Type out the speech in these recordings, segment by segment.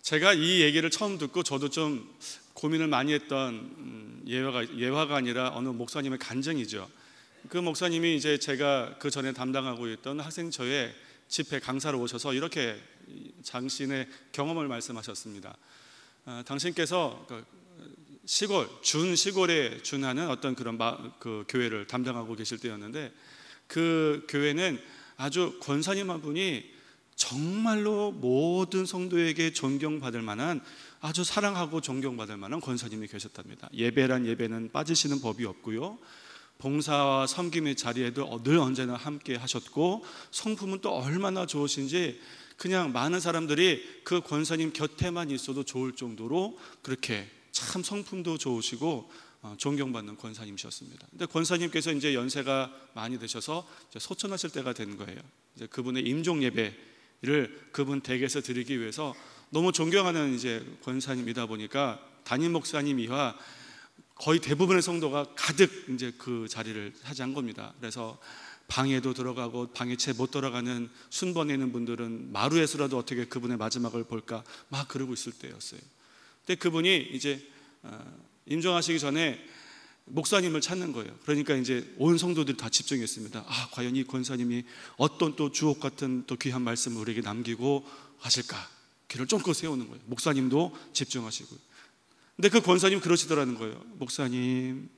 제가 이 얘기를 처음 듣고 저도 좀 고민을 많이 했던 예화가 아니라 어느 목사님의 간증이죠. 그 목사님이 이제 제가 그 전에 담당하고 있던 학생처에 집회 강사로 오셔서 이렇게 당신의 경험을 말씀하셨습니다. 당신께서 시골에 준하는 어떤 그런 그 교회를 담당하고 계실 때였는데, 그 교회는 아주 권사님 한 분이 정말로 모든 성도에게 존경받을 만한, 아주 사랑하고 존경받을 만한 권사님이 계셨답니다. 예배란 예배는 빠지시는 법이 없고요, 봉사와 섬김의 자리에도 늘 언제나 함께 하셨고, 성품은 또 얼마나 좋으신지 그냥 많은 사람들이 그 권사님 곁에만 있어도 좋을 정도로 그렇게 참 성품도 좋으시고 존경받는 권사님이셨습니다. 근데 권사님께서 이제 연세가 많이 되셔서 이제 소천하실 때가 된 거예요. 이제 그분의 임종 예배를 그분 댁에서 드리기 위해서 너무 존경하는 이제 권사님이다 보니까 담임 목사님 이하 거의 대부분의 성도가 가득 이제 그 자리를 차지한 겁니다. 그래서 방에도 들어가고 방에 채 못 들어가는 순번에 있는 분들은 마루에서라도 어떻게 그분의 마지막을 볼까 막 그러고 있을 때였어요. 근데 그분이 이제 임종하시기 전에 목사님을 찾는 거예요. 그러니까 이제 온 성도들이 다 집중했습니다. 과연 이 권사님이 어떤 또 주옥 같은 또 귀한 말씀을 우리에게 남기고 하실까, 귀를 쫑긋 세우는 거예요. 목사님도 집중하시고. 근데 그 권사님 그러시더라는 거예요. 목사님,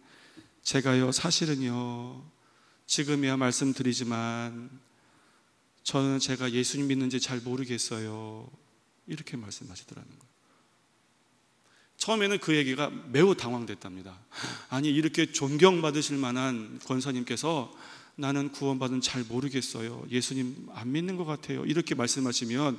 제가요 사실은요 지금이야 말씀드리지만 저는 제가 예수님 믿는지 잘 모르겠어요, 이렇게 말씀하시더라는 거예요. 처음에는 그 얘기가 매우 당황됐답니다. 아니, 이렇게 존경받으실 만한 권사님께서 나는 구원받은 잘 모르겠어요, 예수님 안 믿는 것 같아요, 이렇게 말씀하시면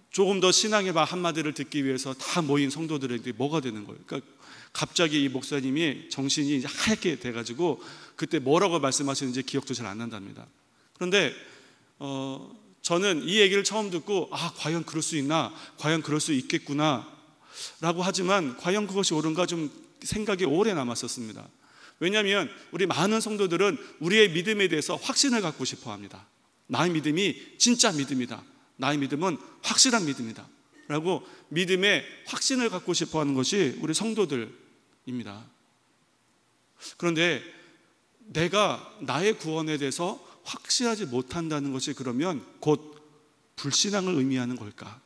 조금 더 신앙의 말 한마디를 듣기 위해서 다 모인 성도들에게 뭐가 되는 거예요? 그러니까 갑자기 이 목사님이 정신이 이제 하얗게 돼가지고 그때 뭐라고 말씀하시는지 기억도 잘 안 난답니다. 그런데 저는 이 얘기를 처음 듣고 과연 그럴 수 있나, 과연 그럴 수 있겠구나 라고 하지만 과연 그것이 옳은가 좀 생각이 오래 남았었습니다. 왜냐하면 우리 많은 성도들은 우리의 믿음에 대해서 확신을 갖고 싶어 합니다. 나의 믿음이 진짜 믿음이다, 나의 믿음은 확실한 믿음이다 라고 믿음에 확신을 갖고 싶어 하는 것이 우리 성도들입니다. 그런데 내가 나의 구원에 대해서 확실하지 못한다는 것이 그러면 곧 불신앙을 의미하는 걸까?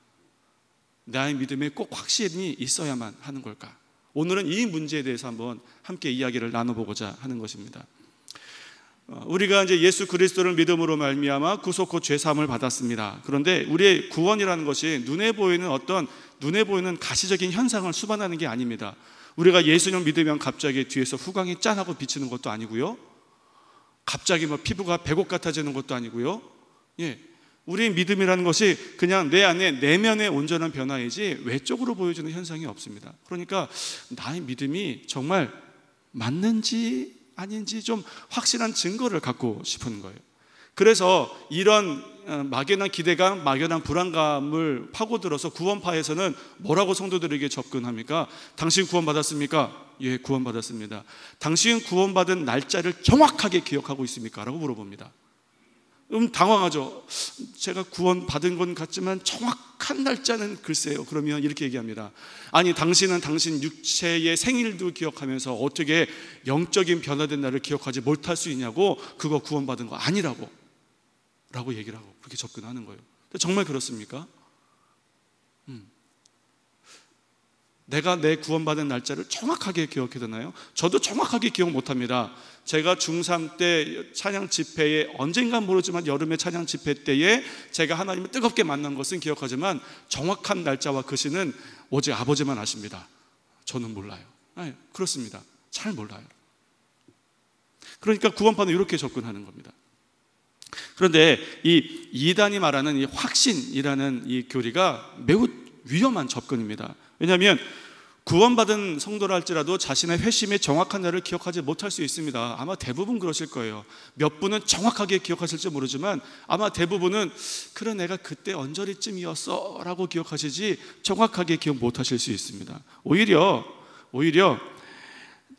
나의 믿음에 꼭 확신이 있어야만 하는 걸까? 오늘은 이 문제에 대해서 한번 함께 이야기를 나눠보고자 하는 것입니다. 우리가 이제 예수 그리스도를 믿음으로 말미암아 구속 후 죄 사함을 받았습니다. 그런데 우리의 구원이라는 것이 눈에 보이는 가시적인 현상을 수반하는 게 아닙니다. 우리가 예수님을 믿으면 갑자기 뒤에서 후광이 짠하고 비치는 것도 아니고요, 갑자기 피부가 백옥 같아지는 것도 아니고요. 우리의 믿음이라는 것이 그냥 내 안에 내면의 온전한 변화이지 외적으로 보여주는 현상이 없습니다. 그러니까 나의 믿음이 정말 맞는지 아닌지 좀 확실한 증거를 갖고 싶은 거예요. 그래서 이런 막연한 기대감, 막연한 불안감을 파고들어서 구원파에서는 뭐라고 성도들에게 접근합니까? 당신 구원받았습니까? 예, 구원받았습니다. 당신 구원받은 날짜를 정확하게 기억하고 있습니까? 라고 물어봅니다. 당황하죠. 제가 구원받은 건 같지만 정확한 날짜는 글쎄요. 그러면 이렇게 얘기합니다. 아니, 당신은 당신 육체의 생일도 기억하면서 어떻게 영적인 변화된 날을 기억하지 못할 수 있냐고, 그거 구원받은 거 아니라고 라고 얘기를 하고 그렇게 접근하는 거예요. 정말 그렇습니까? 내가 내 구원받은 날짜를 정확하게 기억해야 되나요? 저도 정확하게 기억 못합니다. 제가 중3 때 찬양 집회에, 언젠가 모르지만 여름에 찬양 집회 때에 제가 하나님을 뜨겁게 만난 것은 기억하지만 정확한 날짜와 그 시는 오직 아버지만 아십니다. 저는 몰라요. 그렇습니다. 잘 몰라요. 그러니까 구원파는 이렇게 접근하는 겁니다. 그런데 이 이단이 말하는 이 확신이라는 이 교리가 매우 위험한 접근입니다. 왜냐하면 구원받은 성도라 할지라도 자신의 회심의 정확한 날을 기억하지 못할 수 있습니다. 아마 대부분 그러실 거예요. 몇 분은 정확하게 기억하실지 모르지만 아마 대부분은 그래 내가 그때 언저리쯤이었어 라고 기억하시지 정확하게 기억 못하실 수 있습니다. 오히려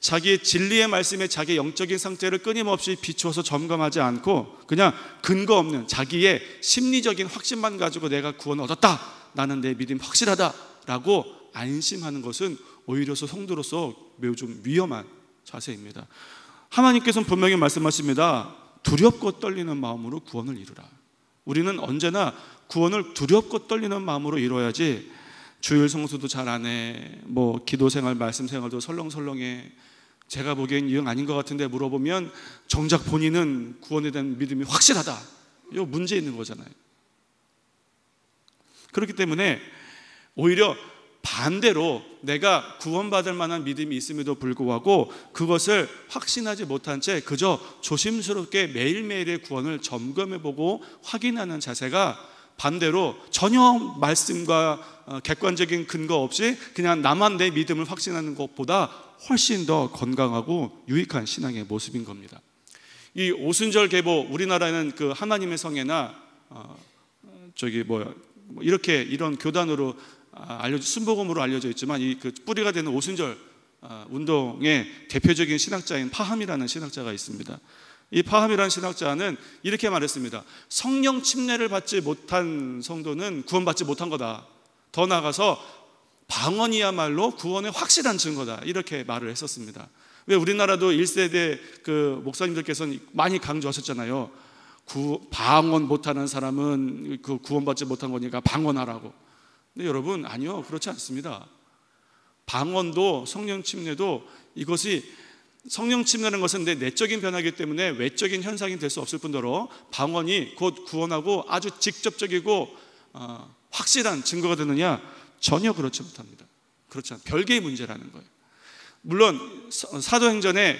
자기의 진리의 말씀에 자기의 영적인 상태를 끊임없이 비추어서 점검하지 않고 그냥 근거 없는 자기의 심리적인 확신만 가지고 내가 구원을 얻었다, 나는 내 믿음이 확실하다 라고 안심하는 것은 오히려 성도로서 매우 좀 위험한 자세입니다. 하나님께서는 분명히 말씀하십니다. 두렵고 떨리는 마음으로 구원을 이루라. 우리는 언제나 구원을 두렵고 떨리는 마음으로 이뤄야지, 주일 성수도 잘 안 해, 뭐 기도생활 말씀 생활도 설렁설렁해, 제가 보기엔 이형 아닌 것 같은데 물어보면 정작 본인은 구원에 대한 믿음이 확실하다, 이거 문제 있는 거잖아요. 그렇기 때문에 오히려 반대로 내가 구원받을 만한 믿음이 있음에도 불구하고 그것을 확신하지 못한 채 그저 조심스럽게 매일매일의 구원을 점검해보고 확인하는 자세가 반대로 전혀 말씀과 객관적인 근거 없이 그냥 나만 내 믿음을 확신하는 것보다 훨씬 더 건강하고 유익한 신앙의 모습인 겁니다. 이 오순절 계보, 우리나라는 그 하나님의 성회나 이런 교단으로 순복음으로 알려져 있지만 이 그 뿌리가 되는 오순절 운동의 대표적인 신학자인 파함이라는 신학자가 있습니다. 이 파함이라는 신학자는 이렇게 말했습니다. 성령 침례를 받지 못한 성도는 구원받지 못한 거다. 더 나아가서 방언이야말로 구원의 확실한 증거다, 이렇게 말을 했었습니다. 왜 우리나라도 1세대 그 목사님들께서는 많이 강조하셨잖아요. 방언 못하는 사람은 그 구원받지 못한 거니까 방언하라고. 근데 여러분, 아니요, 그렇지 않습니다. 방언도 성령 침례도, 이것이 성령 침례라는 것은 내 내적인 변화이기 때문에 외적인 현상이 될 수 없을 뿐더러 방언이 곧 구원하고 아주 직접적이고 확실한 증거가 되느냐? 전혀 그렇지 못합니다. 그렇지 않아요. 별개의 문제라는 거예요. 물론 사도행전에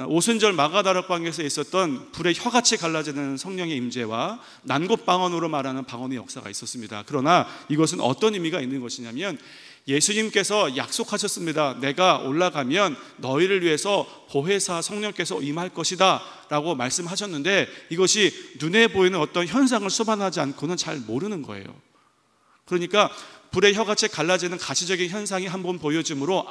오순절 마가다락방에서 있었던 불의 혀같이 갈라지는 성령의 임재와 난곳방언으로 말하는 방언의 역사가 있었습니다. 그러나 이것은 어떤 의미가 있는 것이냐면, 예수님께서 약속하셨습니다. 내가 올라가면 너희를 위해서 보혜사 성령께서 임할 것이다 라고 말씀하셨는데, 이것이 눈에 보이는 어떤 현상을 수반하지 않고는 잘 모르는 거예요. 그러니까 불의 혀같이 갈라지는 가시적인 현상이 한번 보여지므로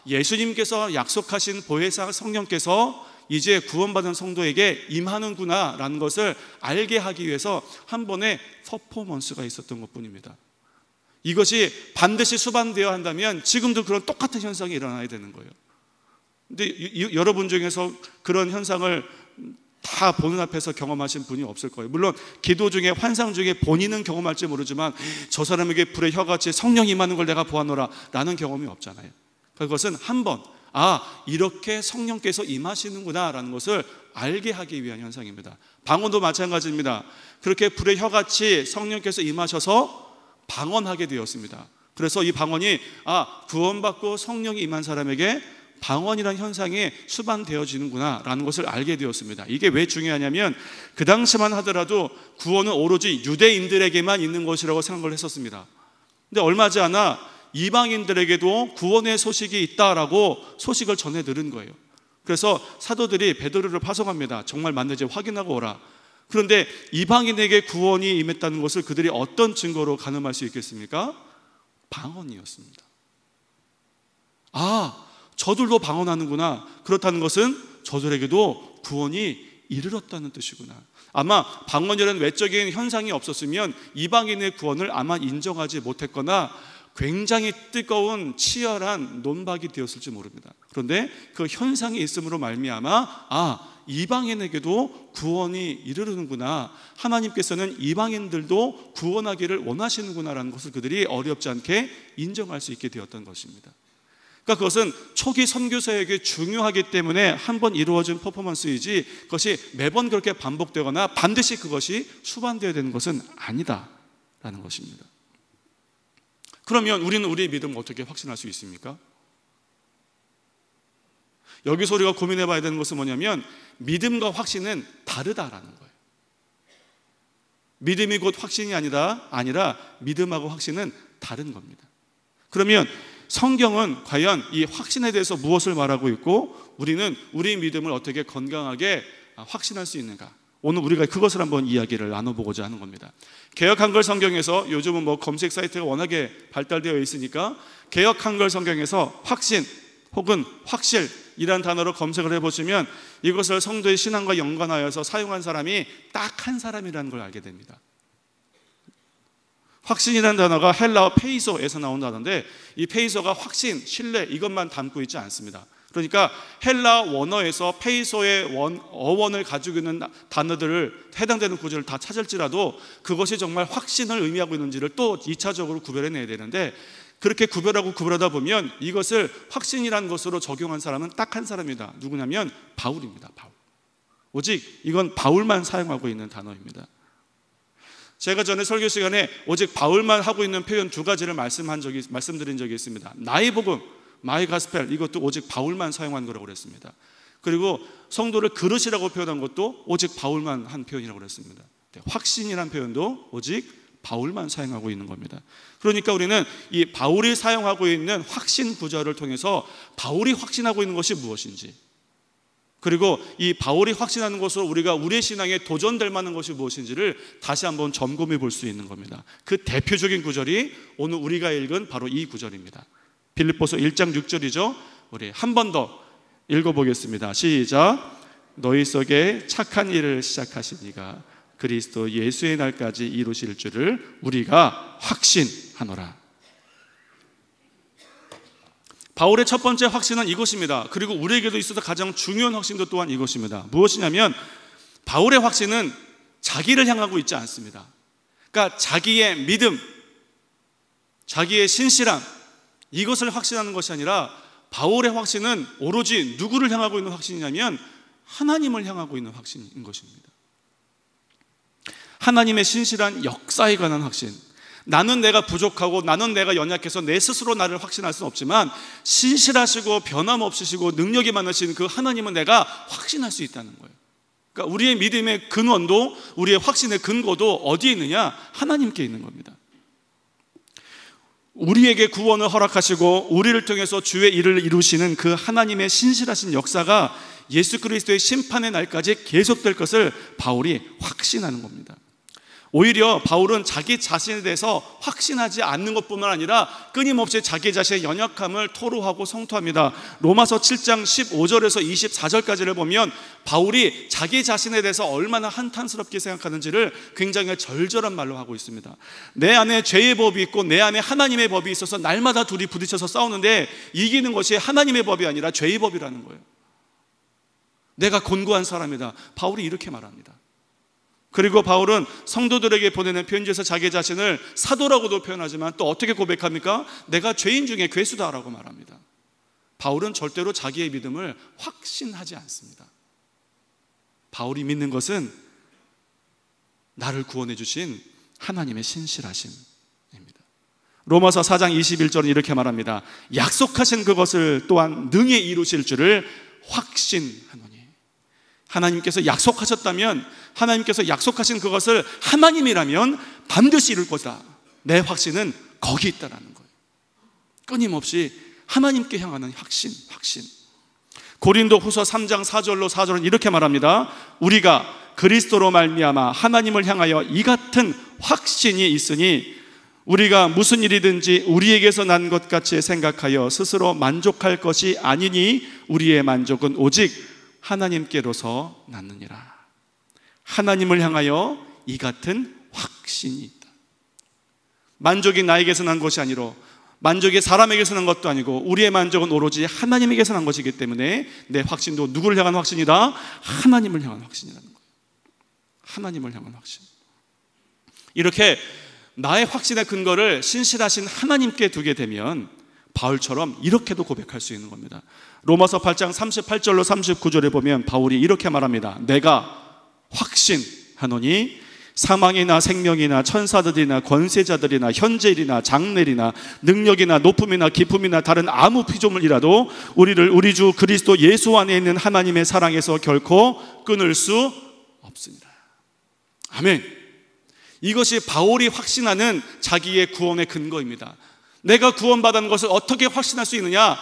예수님께서 약속하신 보혜사 성령께서 이제 구원받은 성도에게 임하는구나 라는 것을 알게 하기 위해서 한 번의 퍼포먼스가 있었던 것뿐입니다. 이것이 반드시 수반되어야 한다면 지금도 그런 똑같은 현상이 일어나야 되는 거예요. 근데 여러분 중에서 그런 현상을 다 보는 앞에서 경험하신 분이 없을 거예요. 물론 기도 중에 환상 중에 본인은 경험할지 모르지만 저 사람에게 불의 혀같이 성령이 임하는 걸 내가 보았노라 라는 경험이 없잖아요. 그것은 한번 이렇게 성령께서 임하시는구나 라는 것을 알게 하기 위한 현상입니다. 방언도 마찬가지입니다. 그렇게 불의 혀같이 성령께서 임하셔서 방언하게 되었습니다. 그래서 이 방언이 구원받고 성령이 임한 사람에게 방언이라는 현상이 수반되어지는구나 라는 것을 알게 되었습니다. 이게 왜 중요하냐면, 그 당시만 하더라도 구원은 오로지 유대인들에게만 있는 것이라고 생각을 했었습니다. 근데 얼마 지 않아 이방인들에게도 구원의 소식이 있다라고 소식을 전해 들은 거예요. 그래서 사도들이 베드로를 파송합니다. 정말 맞는지 확인하고 오라. 그런데 이방인에게 구원이 임했다는 것을 그들이 어떤 증거로 가늠할 수 있겠습니까? 방언이었습니다. 저들도 방언하는구나. 그렇다는 것은 저들에게도 구원이 이르렀다는 뜻이구나. 아마 방언이라는 외적인 현상이 없었으면 이방인의 구원을 아마 인정하지 못했거나 굉장히 뜨거운 치열한 논박이 되었을지 모릅니다. 그런데 그 현상이 있음으로 말미암아 이방인에게도 구원이 이르르는구나, 하나님께서는 이방인들도 구원하기를 원하시는구나라는 것을 그들이 어렵지 않게 인정할 수 있게 되었던 것입니다. 그러니까 그것은 초기 선교사에게 중요하기 때문에 한 번 이루어진 퍼포먼스이지, 그것이 매번 그렇게 반복되거나 반드시 그것이 수반되어야 되는 것은 아니다라는 것입니다. 그러면 우리는 우리의 믿음을 어떻게 확신할 수 있습니까? 여기서 우리가 고민해 봐야 되는 것은 뭐냐면, 믿음과 확신은 다르다라는 거예요. 믿음이 곧 확신이 아니라 믿음하고 확신은 다른 겁니다. 그러면 성경은 과연 이 확신에 대해서 무엇을 말하고 있고, 우리는 우리 믿음을 어떻게 건강하게 확신할 수 있는가? 오늘 우리가 그것을 한번 이야기를 나눠보고자 하는 겁니다. 개역 한글 성경에서, 요즘은 검색 사이트가 워낙에 발달되어 있으니까 개역 한글 성경에서 혹은 확실이라는 단어로 검색을 해보시면 이것을 성도의 신앙과 연관하여서 사용한 사람이 딱 한 사람이라는 걸 알게 됩니다. 확신이라는 단어가 헬라어 페이소에서 나온 단어인데, 이 페이소가 확신, 신뢰 이것만 담고 있지 않습니다. 그러니까 헬라 원어에서 페이소의 어원을 가지고 있는 단어들을 해당되는 구절을 다 찾을지라도 그것이 정말 확신을 의미하고 있는지를 또 2차적으로 구별해내야 되는데, 그렇게 구별하다 보면 이것을 확신이라는 것으로 적용한 사람은 딱 한 사람이다. 누구냐면 바울입니다. 바울. 오직 이건 바울만 사용하고 있는 단어입니다. 제가 전에 설교 시간에 오직 바울만 하고 있는 표현 2가지를 말씀드린 적이 있습니다. 나의 복음, 마이 가스펠, 이것도 오직 바울만 사용한 거라고 그랬습니다. 그리고 성도를 그릇이라고 표현한 것도 오직 바울만 한 표현이라고 그랬습니다. 확신이라는 표현도 오직 바울만 사용하고 있는 겁니다. 그러니까 우리는 이 바울이 사용하고 있는 확신 구절을 통해서 바울이 확신하고 있는 것이 무엇인지, 그리고 이 바울이 확신하는 것으로 우리가 우리의 신앙에 도전될 만한 것이 무엇인지를 다시 한번 점검해 볼 수 있는 겁니다. 그 대표적인 구절이 오늘 우리가 읽은 바로 이 구절입니다. 빌립보서 1장 6절이죠. 우리 한 번 더 읽어보겠습니다. 시작. 너희 속에 착한 일을 시작하신 이가 그리스도 예수의 날까지 이루실 줄을 우리가 확신하노라. 바울의 첫 번째 확신은 이것입니다. 그리고 우리에게도 있어서 가장 중요한 확신도 또한 이것입니다. 무엇이냐면 바울의 확신은 자기를 향하고 있지 않습니다. 그러니까 자기의 믿음, 자기의 신실함, 이것을 확신하는 것이 아니라 바울의 확신은 오로지 누구를 향하고 있는 확신이냐면 하나님을 향하고 있는 확신인 것입니다. 하나님의 신실한 역사에 관한 확신. 나는 내가 부족하고 나는 내가 연약해서 내 스스로 나를 확신할 수는 없지만 신실하시고 변함없으시고 능력이 많으신 그 하나님은 내가 확신할 수 있다는 거예요. 그러니까 우리의 믿음의 근원도, 우리의 확신의 근거도 어디에 있느냐? 하나님께 있는 겁니다. 우리에게 구원을 허락하시고 우리를 통해서 주의 일을 이루시는 그 하나님의 신실하신 역사가 예수 그리스도의 심판의 날까지 계속될 것을 바울이 확신하는 겁니다. 오히려 바울은 자기 자신에 대해서 확신하지 않는 것뿐만 아니라 끊임없이 자기 자신의 연약함을 토로하고 성토합니다. 로마서 7장 15절에서 24절까지를 보면 바울이 자기 자신에 대해서 얼마나 한탄스럽게 생각하는지를 굉장히 절절한 말로 하고 있습니다. 내 안에 죄의 법이 있고 내 안에 하나님의 법이 있어서 날마다 둘이 부딪혀서 싸우는데 이기는 것이 하나님의 법이 아니라 죄의 법이라는 거예요. 내가 곤고한 사람이다. 바울이 이렇게 말합니다. 그리고 바울은 성도들에게 보내는 편지에서 자기 자신을 사도라고도 표현하지만 또 어떻게 고백합니까? 내가 죄인 중에 괴수다라고 말합니다. 바울은 절대로 자기의 믿음을 확신하지 않습니다. 바울이 믿는 것은 나를 구원해 주신 하나님의 신실하심입니다. 로마서 4장 21절은 이렇게 말합니다. 약속하신 그것을 또한 능히 이루실 줄을 확신하노니. 하나님께서 약속하셨다면, 하나님께서 약속하신 그것을 하나님이라면 반드시 이룰 것이다. 내 확신은 거기 있다라는 거예요. 끊임없이 하나님께 향하는 확신. 고린도 후서 3장 4절은 이렇게 말합니다. 우리가 그리스도로 말미암아 하나님을 향하여 이 같은 확신이 있으니 우리가 무슨 일이든지 우리에게서 난 것 같이 생각하여 스스로 만족할 것이 아니니 우리의 만족은 오직 하나님께로서 났느니라. 하나님을 향하여 이 같은 확신이 있다. 만족이 나에게서 난 것이 아니로, 만족이 사람에게서 난 것도 아니고 우리의 만족은 오로지 하나님에게서 난 것이기 때문에 내 확신도 누구를 향한 확신이다? 하나님을 향한 확신이라는 거예요. 하나님을 향한 확신. 이렇게 나의 확신의 근거를 신실하신 하나님께 두게 되면 바울처럼 이렇게도 고백할 수 있는 겁니다. 로마서 8장 38절로 39절에 보면 바울이 이렇게 말합니다. 내가 확신하노니 사망이나 생명이나 천사들이나 권세자들이나 현재일이나 장래일이나 능력이나 높음이나 기품이나 다른 아무 피조물이라도 우리를 우리 주 그리스도 예수 안에 있는 하나님의 사랑에서 결코 끊을 수 없습니다. 아멘. 이것이 바울이 확신하는 자기의 구원의 근거입니다. 내가 구원받은 것을 어떻게 확신할 수 있느냐?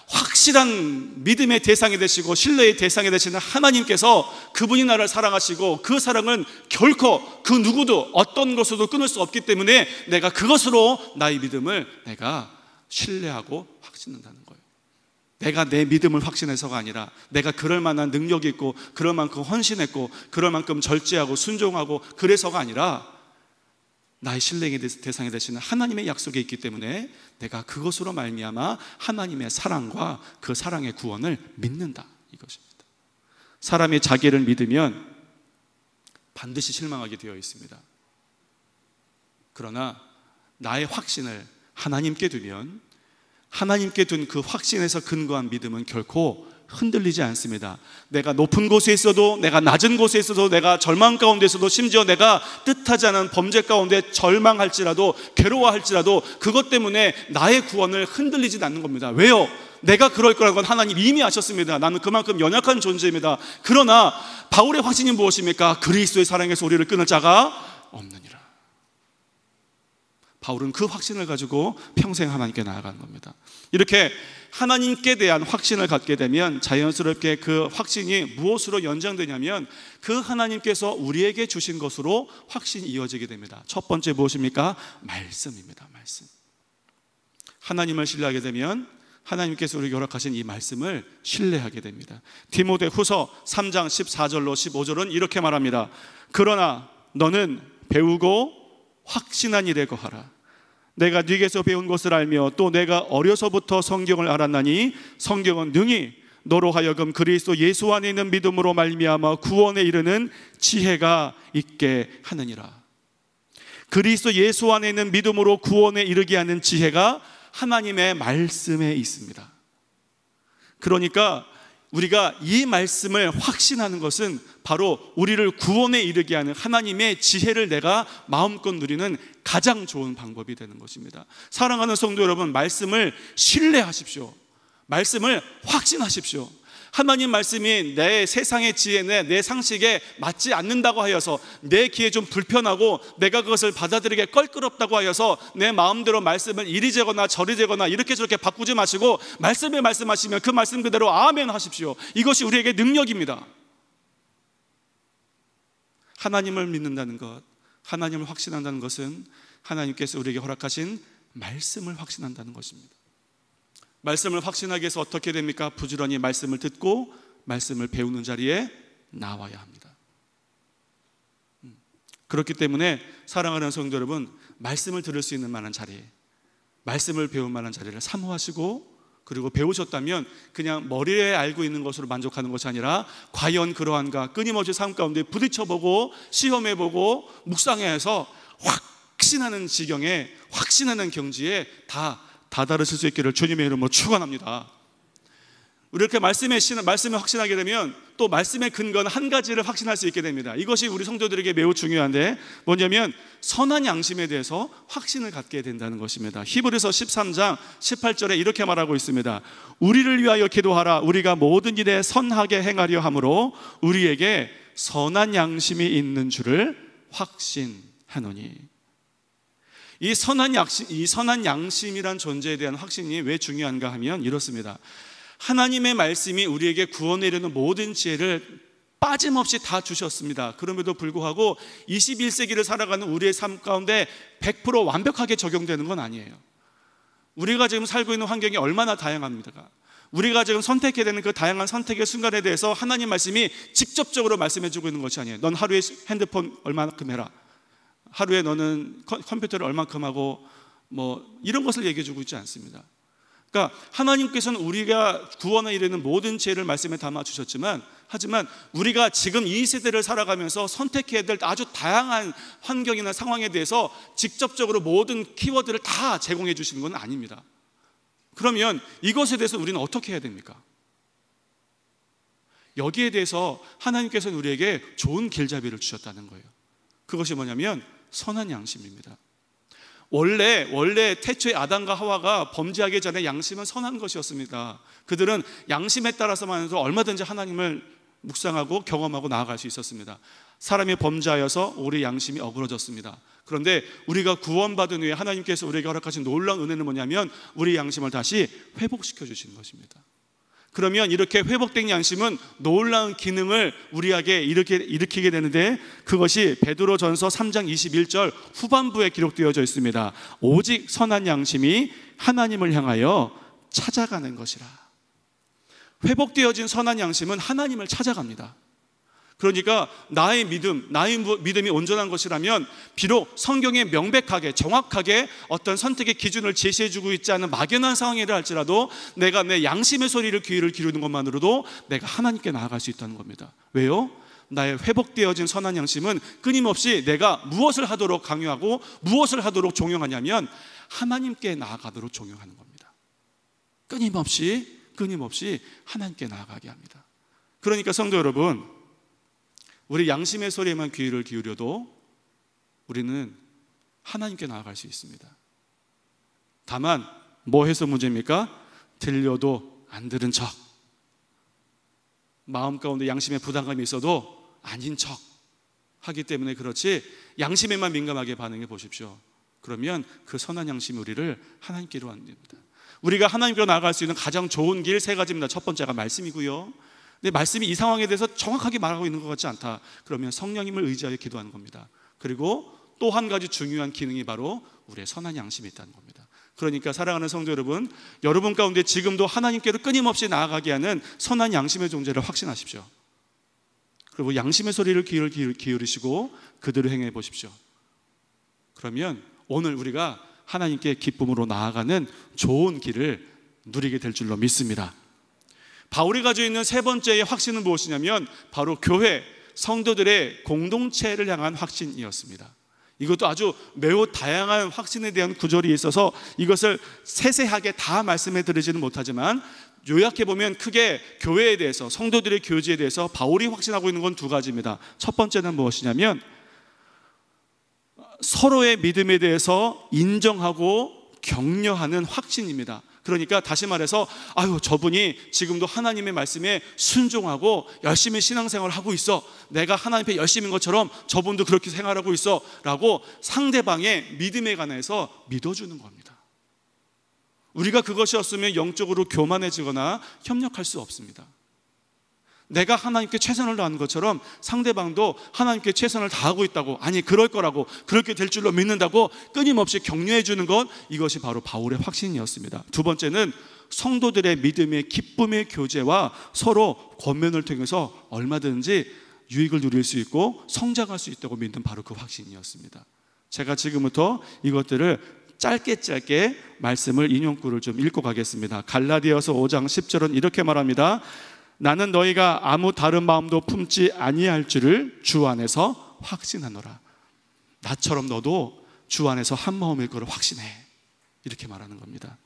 확실한 믿음의 대상이 되시고 신뢰의 대상이 되시는 하나님께서 그분이 나를 사랑하시고 그 사랑은 결코 그 누구도 어떤 것으로도 끊을 수 없기 때문에 내가 그것으로 나의 믿음을 내가 신뢰하고 확신한다는 거예요. 내가 내 믿음을 확신해서가 아니라 내가 그럴 만한 능력이 있고 그럴 만큼 헌신했고 그럴 만큼 절제하고 순종하고 그래서가 아니라 나의 신뢰의 대상이 되시는 하나님의 약속이 있기 때문에 내가 그것으로 말미암아 하나님의 사랑과 그 사랑의 구원을 믿는다, 이것입니다. 사람이 자기를 믿으면 반드시 실망하게 되어 있습니다. 그러나 나의 확신을 하나님께 두면 하나님께 둔 그 확신에서 근거한 믿음은 결코 흔들리지 않습니다. 내가 높은 곳에 있어도, 내가 낮은 곳에 있어도, 내가 절망 가운데 있어도, 심지어 내가 뜻하지 않은 범죄 가운데 절망할지라도 괴로워할지라도 그것 때문에 나의 구원을 흔들리지 않는 겁니다. 왜요? 내가 그럴 거라는 건 하나님 이미 아셨습니다. 나는 그만큼 연약한 존재입니다. 그러나 바울의 확신이 무엇입니까? 그리스도의 사랑에서 우리를 끊을 자가 없느니라. 바울은 그 확신을 가지고 평생 하나님께 나아가는 겁니다. 이렇게 하나님께 대한 확신을 갖게 되면 자연스럽게 그 확신이 무엇으로 연장되냐면 그 하나님께서 우리에게 주신 것으로 확신이 이어지게 됩니다. 첫 번째 무엇입니까? 말씀입니다. 말씀. 하나님을 신뢰하게 되면 하나님께서 우리에게 허락하신 이 말씀을 신뢰하게 됩니다. 디모데후서 3장 14절로 15절은 이렇게 말합니다. 그러나 너는 배우고 확신한 일에 거하라. 내가 네게서 배운 것을 알며 또 내가 어려서부터 성경을 알았나니 성경은 능히 너로 하여금 그리스도 예수 안에 있는 믿음으로 말미암아 구원에 이르는 지혜가 있게 하느니라. 그리스도 예수 안에 있는 믿음으로 구원에 이르게 하는 지혜가 하나님의 말씀에 있습니다. 그러니까 우리가 이 말씀을 확신하는 것은 바로 우리를 구원에 이르게 하는 하나님의 지혜를 내가 마음껏 누리는 가장 좋은 방법이 되는 것입니다. 사랑하는 성도 여러분, 말씀을 신뢰하십시오. 말씀을 확신하십시오. 하나님 말씀이 내 세상의 지혜에, 내 상식에 맞지 않는다고 하여서, 내 귀에 좀 불편하고 내가 그것을 받아들이기 껄끄럽다고 하여서 내 마음대로 말씀을 이리 재거나 저리 재거나 이렇게 저렇게 바꾸지 마시고 말씀을 말씀하시면 그 말씀 그대로 아멘 하십시오. 이것이 우리에게 능력입니다. 하나님을 믿는다는 것, 하나님을 확신한다는 것은 하나님께서 우리에게 허락하신 말씀을 확신한다는 것입니다. 말씀을 확신하기 위해서 어떻게 됩니까? 부지런히 말씀을 듣고 말씀을 배우는 자리에 나와야 합니다. 그렇기 때문에 사랑하는 성도 여러분, 말씀을 들을 수 있는 만한 자리, 말씀을 배울 만한 자리를 사모하시고, 그리고 배우셨다면 그냥 머리에 알고 있는 것으로 만족하는 것이 아니라 과연 그러한가 끊임없이 삶 가운데 부딪혀보고 시험해보고 묵상해서 확신하는 지경에, 확신하는 경지에 다다르실 수 있기를 주님의 이름으로 축원합니다. 우리 이렇게 말씀을 확신하게 되면 또 말씀의 근거는 한 가지를 확신할 수 있게 됩니다. 이것이 우리 성도들에게 매우 중요한데 뭐냐면 선한 양심에 대해서 확신을 갖게 된다는 것입니다. 히브리서 13장 18절에 이렇게 말하고 있습니다. 우리를 위하여 기도하라. 우리가 모든 일에 선하게 행하려 함으로 우리에게 선한 양심이 있는 줄을 확신하노니. 이 선한 양심이란 존재에 대한 확신이 왜 중요한가 하면 이렇습니다. 하나님의 말씀이 우리에게 구원에 이르는 모든 지혜를 빠짐없이 다 주셨습니다. 그럼에도 불구하고 21세기를 살아가는 우리의 삶 가운데 100% 완벽하게 적용되는 건 아니에요. 우리가 지금 살고 있는 환경이 얼마나 다양합니까? 우리가 지금 선택해야 되는 그 다양한 선택의 순간에 대해서 하나님 말씀이 직접적으로 말씀해주고 있는 것이 아니에요. 넌 하루에 핸드폰 얼마만큼 해라, 하루에 너는 컴퓨터를 얼만큼 하고 이런 것을 얘기해주고 있지 않습니다. 그러니까 하나님께서는 우리가 구원에 이르는 모든 지혜를 말씀에 담아주셨지만, 하지만 우리가 지금 이 세대를 살아가면서 선택해야 될 아주 다양한 환경이나 상황에 대해서 직접적으로 모든 키워드를 다 제공해 주시는 건 아닙니다. 그러면 이것에 대해서 우리는 어떻게 해야 됩니까? 여기에 대해서 하나님께서는 우리에게 좋은 길잡이를 주셨다는 거예요. 그것이 뭐냐면 선한 양심입니다. 원래 태초에 아담과 하와가 범죄하기 전에 양심은 선한 것이었습니다. 그들은 양심에 따라서만 해도 얼마든지 하나님을 묵상하고 경험하고 나아갈 수 있었습니다. 사람이 범죄하여서 우리 양심이 어그러졌습니다. 그런데 우리가 구원받은 후에 하나님께서 우리에게 허락하신 놀라운 은혜는 뭐냐면 우리 양심을 다시 회복시켜 주시는 것입니다. 그러면 이렇게 회복된 양심은 놀라운 기능을 우리에게 일으키게 되는데, 그것이 베드로전서 3장 21절 후반부에 기록되어져 있습니다. 오직 선한 양심이 하나님을 향하여 찾아가는 것이라. 회복되어진 선한 양심은 하나님을 찾아갑니다. 그러니까 나의 믿음이 온전한 것이라면 비록 성경에 명백하게 정확하게 어떤 선택의 기준을 제시해주고 있지 않은 막연한 상황이라 할지라도 내가 내 양심의 소리를 귀를 기르는 것만으로도 내가 하나님께 나아갈 수 있다는 겁니다. 왜요? 나의 회복되어진 선한 양심은 끊임없이 내가 무엇을 하도록 강요하고 무엇을 하도록 종용하냐면 하나님께 나아가도록 종용하는 겁니다. 끊임없이 하나님께 나아가게 합니다. 그러니까 성도 여러분, 우리 양심의 소리에만 귀를 기울여도 우리는 하나님께 나아갈 수 있습니다. 다만 뭐 해서 문제입니까? 들려도 안 들은 척, 마음 가운데 양심의 부담감이 있어도 아닌 척 하기 때문에 그렇지, 양심에만 민감하게 반응해 보십시오. 그러면 그 선한 양심이 우리를 하나님께로 안됩니다. 우리가 하나님께로 나아갈 수 있는 가장 좋은 길 3가지입니다. 첫 번째가 말씀이고요. 근데 말씀이 이 상황에 대해서 정확하게 말하고 있는 것 같지 않다. 그러면 성령님을 의지하여 기도하는 겁니다. 그리고 또 한 가지 중요한 기능이 바로 우리의 선한 양심이 있다는 겁니다. 그러니까 사랑하는 성도 여러분, 여러분 가운데 지금도 하나님께로 끊임없이 나아가게 하는 선한 양심의 존재를 확신하십시오. 그리고 양심의 소리를 기울이시고 그대로 행해 보십시오. 그러면 오늘 우리가 하나님께 기쁨으로 나아가는 좋은 길을 누리게 될 줄로 믿습니다. 바울이 가지고 있는 3번째의 확신은 무엇이냐면 바로 교회, 성도들의 공동체를 향한 확신이었습니다. 이것도 아주 매우 다양한 확신에 대한 구절이 있어서 이것을 세세하게 다 말씀해 드리지는 못하지만 요약해 보면 크게 교회에 대해서, 성도들의 교제에 대해서 바울이 확신하고 있는 건 2가지입니다. 첫 번째는 무엇이냐면 서로의 믿음에 대해서 인정하고 격려하는 확신입니다. 그러니까 다시 말해서 저분이 지금도 하나님의 말씀에 순종하고 열심히 신앙생활을 하고 있어, 내가 하나님 앞에 열심인 것처럼 저분도 그렇게 생활하고 있어 라고 상대방의 믿음에 관해서 믿어주는 겁니다. 우리가 그것이 없으면 영적으로 교만해지거나 협력할 수 없습니다. 내가 하나님께 최선을 다하는 것처럼 상대방도 하나님께 최선을 다하고 있다고, 아니 그럴 거라고, 그렇게 될 줄로 믿는다고 끊임없이 격려해 주는 것, 이것이 바로 바울의 확신이었습니다. 2번째는 성도들의 믿음의 기쁨의 교제와 서로 권면을 통해서 얼마든지 유익을 누릴 수 있고 성장할 수 있다고 믿는 바로 그 확신이었습니다. 제가 지금부터 이것들을 짧게 말씀을 인용구를 좀 읽고 가겠습니다. 갈라디아서 5장 10절은 이렇게 말합니다. 나는 너희가 아무 다른 마음도 품지 아니할 줄을 주 안에서 확신하노라. 나처럼 너도 주 안에서 한 마음일 것을 확신해, 이렇게 말하는 겁니다.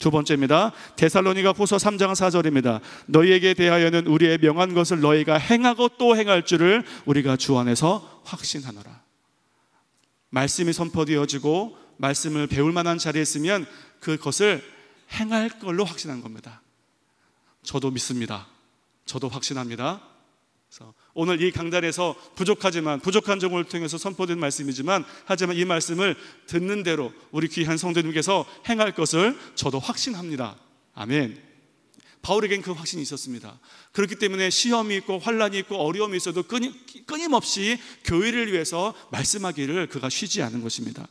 2번째입니다. 데살로니가 후서 3장 4절입니다. 너희에게 대하여는 우리의 명한 것을 너희가 행하고 또 행할 줄을 우리가 주 안에서 확신하노라. 말씀이 선포되어지고 말씀을 배울 만한 자리에 있으면 그것을 행할 걸로 확신한 겁니다. 저도 믿습니다. 저도 확신합니다. 그래서 오늘 이 강단에서 부족한 점을 통해서 선포된 말씀이지만, 하지만 이 말씀을 듣는 대로 우리 귀한 성도님께서 행할 것을 저도 확신합니다. 아멘. 바울에겐 그 확신이 있었습니다. 그렇기 때문에 시험이 있고 환난이 있고 어려움이 있어도 끊임없이 교회를 위해서 말씀하기를 그가 쉬지 않은 것입니다.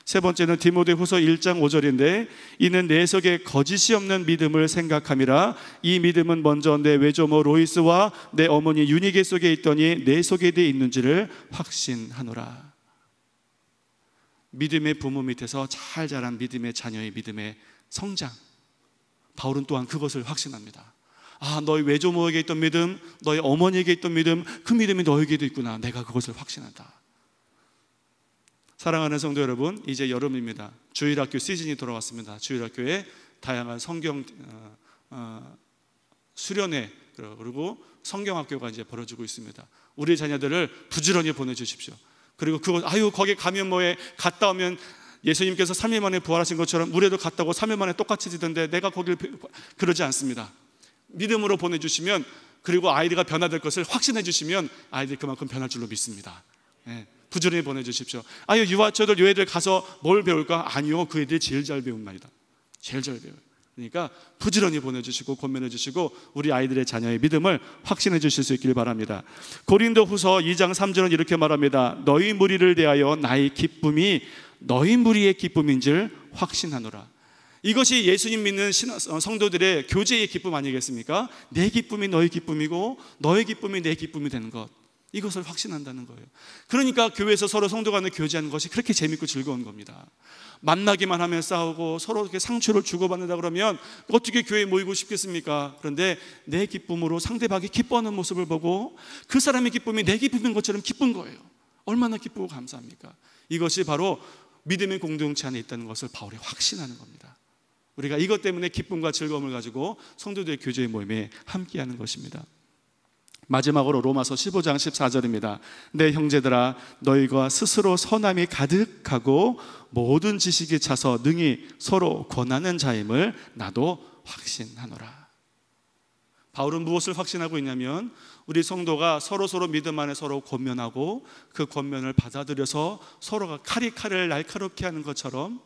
3번째는 디모데후서 1장 5절인데 이는 내 속에 거짓이 없는 믿음을 생각함이라. 이 믿음은 먼저 내 외조모 로이스와 내 어머니 유니게 속에 있더니 내 속에 있는지를 확신하노라. 믿음의 부모 밑에서 잘 자란 믿음의 자녀의 믿음의 성장, 바울은 또한 그것을 확신합니다. 너희 외조모에게 있던 믿음, 너희 어머니에게 있던 믿음, 그 믿음이 너에게도 있구나. 내가 그것을 확신한다. 사랑하는 성도 여러분, 이제 여름입니다. 주일학교 시즌이 돌아왔습니다. 주일학교에 다양한 성경 수련회 그리고 성경학교가 이제 벌어지고 있습니다. 우리 자녀들을 부지런히 보내주십시오. 그리고 거기 가면 뭐해, 갔다 오면 예수님께서 3일 만에 부활하신 것처럼 우리도 갔다 오고 3일 만에 똑같이 지던데 내가 거기를 그러지 않습니다. 믿음으로 보내주시면, 그리고 아이들과 변화될 것을 확신해 주시면 아이들이 그만큼 변할 줄로 믿습니다. 부지런히 보내주십시오. 유아초들 요애들 가서 뭘 배울까? 아니요, 그 애들이 제일 잘 배운 말이다. 제일 잘 배워요. 그러니까 부지런히 보내주시고 권면해 주시고 우리 아이들의 자녀의 믿음을 확신해 주실 수 있길 바랍니다. 고린도후서 2장 3절은 이렇게 말합니다. 너희 무리를 대하여 나의 기쁨이 너희 무리의 기쁨인 줄 확신하노라. 이것이 예수님 믿는 성도들의 교제의 기쁨 아니겠습니까? 내 기쁨이 너의 기쁨이고 너의 기쁨이 내 기쁨이 되는 것, 이것을 확신한다는 거예요. 그러니까 교회에서 서로 성도 간에 교제하는 것이 그렇게 재밌고 즐거운 겁니다. 만나기만 하면 싸우고 서로 이렇게 상처를 주고받는다 그러면 어떻게 교회에 모이고 싶겠습니까? 그런데 내 기쁨으로 상대방이 기뻐하는 모습을 보고 그 사람의 기쁨이 내 기쁨인 것처럼 기쁜 거예요. 얼마나 기쁘고 감사합니까? 이것이 바로 믿음의 공동체 안에 있다는 것을 바울이 확신하는 겁니다. 우리가 이것 때문에 기쁨과 즐거움을 가지고 성도들의 교제의 모임에 함께하는 것입니다. 마지막으로 로마서 15장 14절입니다. 내 형제들아, 너희가 스스로 선함이 가득하고 모든 지식이 차서 능히 서로 권하는 자임을 나도 확신하노라. 바울은 무엇을 확신하고 있냐면 우리 성도가 서로 믿음 안에 서로 권면하고 그 권면을 받아들여서 서로가 칼이 칼을 날카롭게 하는 것처럼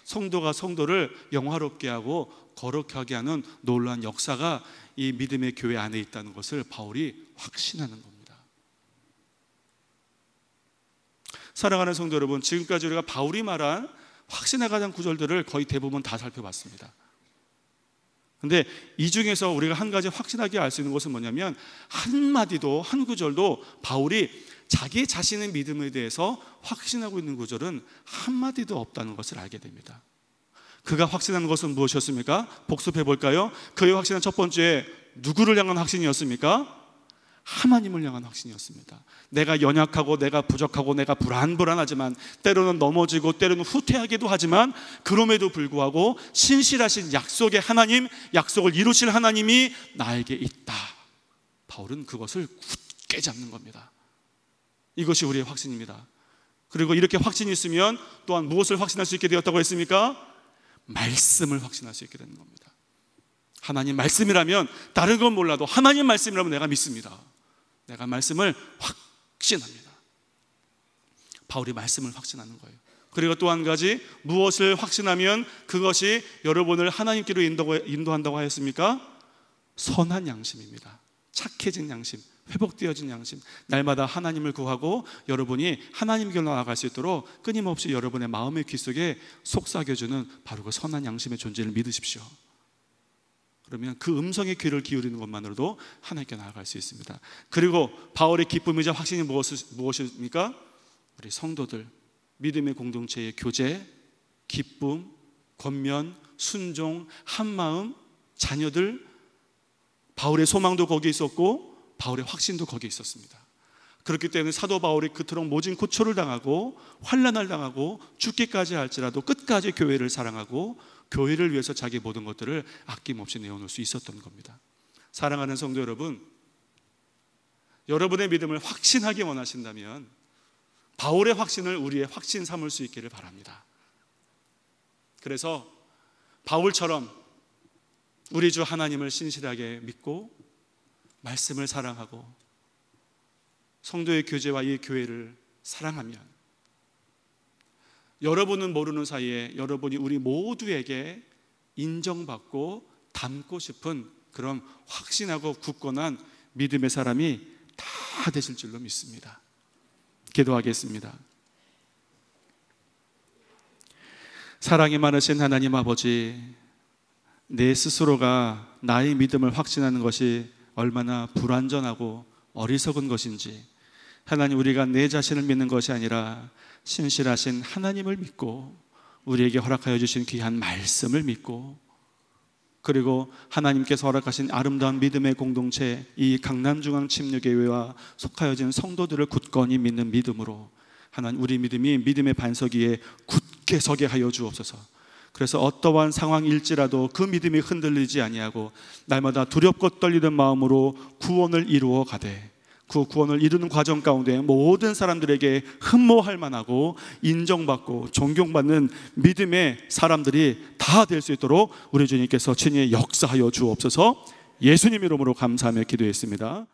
성도가 성도를 영화롭게 하고 거룩하게 하는 놀라운 역사가 이 믿음의 교회 안에 있다는 것을 바울이 확신하는 겁니다. 사랑하는 성도 여러분, 지금까지 우리가 바울이 말한 확신에 관한 구절들을 거의 대부분 다 살펴봤습니다. 그런데 이 중에서 우리가 한 가지 확신하게 알 수 있는 것은 뭐냐면 한마디도, 한 구절도 바울이 자기 자신의 믿음에 대해서 확신하고 있는 구절은 한마디도 없다는 것을 알게 됩니다. 그가 확신하는 것은 무엇이었습니까? 복습해 볼까요? 그의 확신은 첫 번째, 누구를 향한 확신이었습니까? 하나님을 향한 확신이었습니다. 내가 연약하고 내가 부족하고 내가 불안하지만 때로는 넘어지고 때로는 후퇴하기도 하지만 그럼에도 불구하고 신실하신 약속의 하나님, 약속을 이루실 하나님이 나에게 있다. 바울은 그것을 굳게 잡는 겁니다. 이것이 우리의 확신입니다. 그리고 이렇게 확신이 있으면 또한 무엇을 확신할 수 있게 되었다고 했습니까? 말씀을 확신할 수 있게 되는 겁니다. 하나님 말씀이라면 다른 건 몰라도 하나님 말씀이라면 내가 믿습니다. 내가 말씀을 확신합니다. 바울이 말씀을 확신하는 거예요. 그리고 또 한 가지, 무엇을 확신하면 그것이 여러분을 하나님께로 인도한다고 하였습니까? 선한 양심입니다. 착해진 양심, 회복되어진 양심, 날마다 하나님을 구하고 여러분이 하나님께로 나아갈 수 있도록 끊임없이 여러분의 마음의 귀 속에 속삭여주는 바로 그 선한 양심의 존재를 믿으십시오. 그러면 그 음성의 귀를 기울이는 것만으로도 하나님께 나아갈 수 있습니다. 그리고 바울의 기쁨이자 확신이 무엇입니까? 우리 성도들, 믿음의 공동체의 교제, 기쁨, 권면, 순종, 한마음, 자녀들, 바울의 소망도 거기에 있었고 바울의 확신도 거기에 있었습니다. 그렇기 때문에 사도 바울이 그토록 모진 고초를 당하고 환난을 당하고 죽기까지 할지라도 끝까지 교회를 사랑하고 교회를 위해서 자기 모든 것들을 아낌없이 내어놓을 수 있었던 겁니다. 사랑하는 성도 여러분, 여러분의 믿음을 확신하기 원하신다면 바울의 확신을 우리의 확신 삼을 수 있기를 바랍니다. 그래서 바울처럼 우리 주 하나님을 신실하게 믿고 말씀을 사랑하고 성도의 교제와 이 교회를 사랑하면 여러분은 모르는 사이에 여러분이 우리 모두에게 인정받고 닮고 싶은 그런 확신하고 굳건한 믿음의 사람이 다 되실 줄로 믿습니다. 기도하겠습니다. 사랑이 많으신 하나님 아버지, 내 스스로가 나의 믿음을 확신하는 것이 얼마나 불완전하고 어리석은 것인지, 하나님, 우리가 내 자신을 믿는 것이 아니라 신실하신 하나님을 믿고 우리에게 허락하여 주신 귀한 말씀을 믿고, 그리고 하나님께서 허락하신 아름다운 믿음의 공동체, 이 강남중앙침례교회와 속하여진 성도들을 굳건히 믿는 믿음으로 하나님, 우리 믿음이 믿음의 반석 위에 굳게 서게 하여 주옵소서. 그래서 어떠한 상황일지라도 그 믿음이 흔들리지 아니하고 날마다 두렵고 떨리는 마음으로 구원을 이루어 가되, 그 구원을 이루는 과정 가운데 모든 사람들에게 흠모할 만하고 인정받고 존경받는 믿음의 사람들이 다 될 수 있도록 우리 주님께서 친히 역사하여 주옵소서. 예수님 이름으로 감사하며 기도했습니다.